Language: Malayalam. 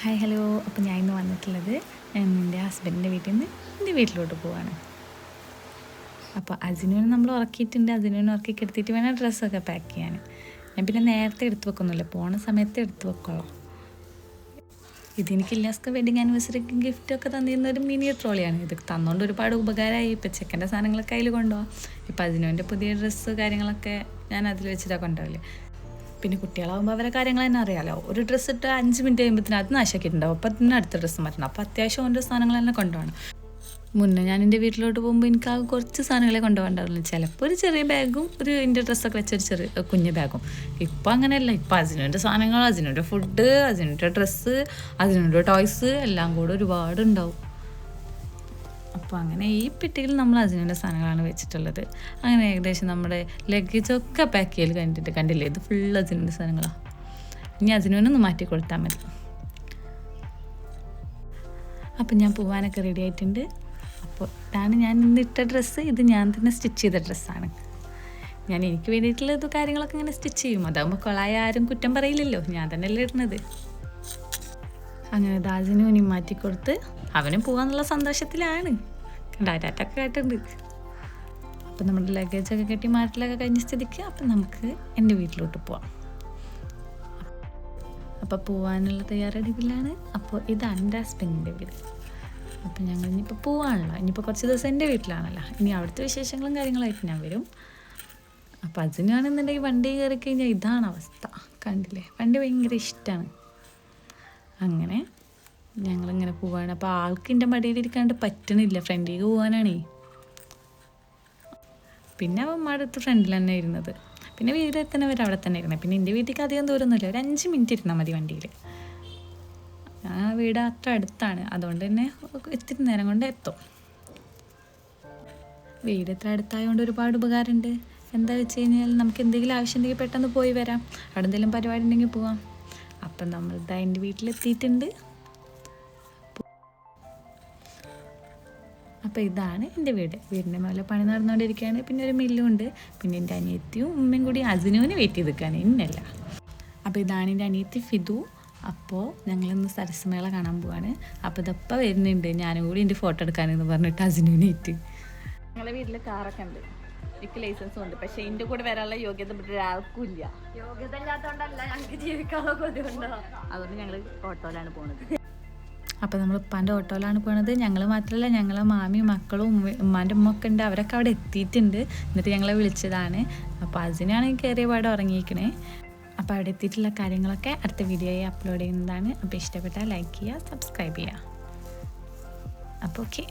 Hi hello. അപ്പോൾ ഞാൻ ഇന്ന് വന്നിട്ടുള്ളത് എൻ്റെ ഹസ്ബൻഡിൻ്റെ വീട്ടിൽ നിന്ന് എൻ്റെ വീട്ടിലോട്ട് പോവാണ്. അപ്പോൾ അജിനുവിനെ നമ്മൾ ഉറക്കിയിട്ടുണ്ട്. അജിനുവിനെ ഉറക്കി കിടത്തിയിട്ട് വേണം ഡ്രസ്സൊക്കെ പാക്ക് ചെയ്യാൻ. ഞാൻ പിന്നെ നേരത്തെ എടുത്ത് വെക്കൊന്നുമില്ല, പോണ സമയത്ത് എടുത്ത് വെക്കോളാം. ഇതെനിക്ക് ഇല്ലാസ്ക വെഡിങ് ആനിവേഴ്സറിക്ക് ഗിഫ്റ്റൊക്കെ തന്നിരുന്ന ഒരു മിനി ട്രോളിയാണ്. ഇത് തന്നുകൊണ്ട് ഒരുപാട് ഉപകാരമായി. ഇപ്പം ചെക്കൻ്റെ സാധനങ്ങളൊക്കെ അതിൽ കൊണ്ടുപോകാം. ഇപ്പം അജിനുവിൻ്റെ പുതിയ ഡ്രസ്സ് കാര്യങ്ങളൊക്കെ ഞാൻ അതിൽ വെച്ചിട്ടാണ് കൊണ്ടുപോകല്. പിന്നെ കുട്ടികളാകുമ്പോൾ അവരെ കാര്യങ്ങൾ തന്നെ അറിയാമല്ലോ. ഒരു ഡ്രസ്സ് ഇട്ട് 5 മിനിറ്റ് കഴിയുമ്പോഴത്തേനും അത് നാശാക്കിയിട്ടുണ്ടാവും. അപ്പം തന്നെ അടുത്ത ഡ്രസ്സ് മാറ്റണം. അപ്പോൾ അത്യാവശ്യം ഓൻ്റെ സാധനങ്ങൾ തന്നെ കൊണ്ടുപോകണം. മുന്നേ ഞാൻ എൻ്റെ വീട്ടിലോട്ട് പോകുമ്പോൾ എനിക്ക് ആ കുറച്ച് സാധനങ്ങളെ കൊണ്ടുപോകണ്ടാവുള്ളൂ. ചിലപ്പോൾ ഒരു ചെറിയ ബാഗും എൻ്റെ ഡ്രസ്സൊക്കെ വെച്ചൊരു ചെറിയ കുഞ്ഞ് ബാഗും. ഇപ്പം അങ്ങനെയല്ല. ഇപ്പം അജിനുവിൻ്റെ സാധനങ്ങൾ, അജിനുവിൻ്റെ ഫുഡ്, അജിനുവിൻ്റെ ഡ്രസ്സ്, അജിനുവിൻ്റെ ടോയ്സ് എല്ലാം കൂടെ ഒരുപാടുണ്ടാവും. അപ്പോൾ അങ്ങനെ ഈ പെട്ടിയിൽ നമ്മൾ അജിനുവിൻ്റെ സാധനങ്ങളാണ് വെച്ചിട്ടുള്ളത്. അങ്ങനെ ഏകദേശം നമ്മുടെ ലഗേജൊക്കെ പാക്ക് ചെയ്യൽ കണ്ടില്ലേ, ഇത് ഫുൾ അജിനുവിൻ്റെ സാധനങ്ങളാണ്. ഇനി അജിനുവിനൊന്ന് മാറ്റി കൊടുത്താൽ മതി. അപ്പം ഞാൻ പോവാനൊക്കെ റെഡി ആയിട്ടുണ്ട്. അപ്പോൾ ഇതാണ് ഞാൻ ഇന്നിട്ട ഡ്രസ്സ്. ഇത് ഞാൻ തന്നെ സ്റ്റിച്ച് ചെയ്ത ഡ്രസ്സാണ്. ഞാൻ എനിക്ക് വേണ്ടിയിട്ടുള്ള ഇത് കാര്യങ്ങളൊക്കെ ഇങ്ങനെ സ്റ്റിച്ച് ചെയ്യും. അതാകുമ്പോൾ കൊളായ ആരും കുറ്റം പറയില്ലല്ലോ, ഞാൻ തന്നെയല്ലേ ഇടുന്നത്. അങ്ങനെ ദാജിനുവിനി മാറ്റിക്കൊടുത്ത് അവനും പോകാന്നുള്ള സന്തോഷത്തിലാണ്. ടാറ്റൊക്കെ കേട്ടിട്ടുണ്ട്. അപ്പം നമ്മുടെ ലഗേജൊക്കെ കെട്ടി മാറ്റലൊക്കെ കഴിഞ്ഞ സ്ഥിതിക്ക് അപ്പം നമുക്ക് എൻ്റെ വീട്ടിലോട്ട് പോവാം. അപ്പോൾ പോകാനുള്ള തയ്യാറെടുപ്പിലാണ്. അപ്പോൾ ഇതാണ് എൻ്റെ ഹസ്ബൻഡിൻ്റെ വീട്. അപ്പം ഞങ്ങൾ ഇനിയിപ്പോൾ പോവാണല്ലോ. ഇനിയിപ്പോൾ കുറച്ച് ദിവസം എൻ്റെ വീട്ടിലാണല്ലോ. ഇനി അവിടുത്തെ വിശേഷങ്ങളും കാര്യങ്ങളായിട്ട് ഞാൻ വരും. അപ്പോൾ അതിനാണെന്നുണ്ടെങ്കിൽ വണ്ടി കയറി കഴിഞ്ഞാൽ ഇതാണ് അവസ്ഥ. കണ്ടില്ലേ, വണ്ടി ഭയങ്കര ഇഷ്ടമാണ്. അങ്ങനെ ഞങ്ങളിങ്ങനെ പോവാണ്. അപ്പോൾ ആൾക്ക് എൻ്റെ മടിയിലിരിക്കാണ്ട് പറ്റണില്ല, ഫ്രണ്ടിലേക്ക് പോകാനാണേ. പിന്നെ അവന്മാരുടെ അടുത്ത് ഫ്രണ്ടിൽ തന്നെ ഇരുന്നത്. പിന്നെ വീട് എത്തുന്നവർ അവിടെ തന്നെ ഇരുന്നത്. പിന്നെ എൻ്റെ വീട്ടിലേക്ക് അധികം ദൂരമൊന്നുമില്ല, ഒരു 5 മിനിറ്റ് ഇരുന്നാൽ മതി വണ്ടിയിൽ. ആ വീട് അത്ര അടുത്താണ്, അതുകൊണ്ട് തന്നെ ഇത്തിരി നേരം കൊണ്ട് എത്തും. വീട് ഇത്ര അടുത്തായതുകൊണ്ട് ഒരുപാട് ഉപകാരമുണ്ട്. എന്താ വെച്ച് കഴിഞ്ഞാൽ നമുക്ക് എന്തെങ്കിലും ആവശ്യമുണ്ടെങ്കിൽ പെട്ടെന്ന് പോയി വരാം. അവിടെ എന്തെങ്കിലും പരിപാടി ഉണ്ടെങ്കിൽ പോവാം. അപ്പം നമ്മളിതാ എൻ്റെ വീട്ടിലെത്തിയിട്ടുണ്ട്. അപ്പോൾ ഇതാണ് എൻ്റെ വീട്. വീടിൻ്റെ മേലെ പണി നടന്നുകൊണ്ടിരിക്കുകയാണ്. പിന്നെ ഒരു മില്ലും ഉണ്ട്. പിന്നെ എൻ്റെ അനിയത്തിയും ഉമ്മയും കൂടി അജിനുവിന് വെയിറ്റ് ചെയ്ത് നിൽക്കുകയാണ്, ഇന്നല്ല. അപ്പോൾ ഇതാണ് എൻ്റെ അനിയത്തി ഫിദു. അപ്പോൾ ഞങ്ങളിന്ന് സരസ്മേള കാണാൻ പോവാണ്. അപ്പോൾ ഇതപ്പം വരുന്നുണ്ട്, ഞാനും കൂടി എൻ്റെ ഫോട്ടോ എടുക്കാനെന്ന് പറഞ്ഞിട്ട് അജിനുവിനേറ്റ്. ഞങ്ങളുടെ വീട്ടിൽ കാറൊക്കെ ഉണ്ട്, എനിക്ക് ലൈസൻസും ഉണ്ട്. പക്ഷേ എൻ്റെ കൂടെ വരാനുള്ള യോഗ്യത ഒരാൾക്കും ഇല്ല. യോഗ്യത ഇല്ലാത്തതുകൊണ്ടല്ല, ഞങ്ങൾക്ക് ജീവിക്കാനുള്ള ബുദ്ധിമുട്ടോ. അതുകൊണ്ട് ഞങ്ങൾ ഓട്ടോയിലാണ് പോകുന്നത്. അപ്പോൾ നമ്മൾ ഉപ്പാൻ്റെ ഓട്ടോയിലാണ് പോണത്. ഞങ്ങൾ മാത്രമല്ല, ഞങ്ങളെ മാമിയും മക്കളും ഉമ്മാൻ്റെ ഉമ്മ ഒക്കെ ഉണ്ട്. അവരൊക്കെ അവിടെ എത്തിയിട്ടുണ്ട്. എന്നിട്ട് ഞങ്ങളെ വിളിച്ചതാണ്. അപ്പോൾ അതിനാണ് കയറിയ പാടെ ഉറങ്ങിയിരിക്കണേ. അപ്പോൾ അവിടെ എത്തിയിട്ടുള്ള കാര്യങ്ങളൊക്കെ അടുത്ത വീഡിയോയിൽ അപ്ലോഡ് ചെയ്യുന്നതാണ്. അപ്പോൾ ഇഷ്ടപ്പെട്ടാൽ ലൈക്ക് ചെയ്യുക, സബ്സ്ക്രൈബ് ചെയ്യുക. അപ്പോൾ ഓക്കെ.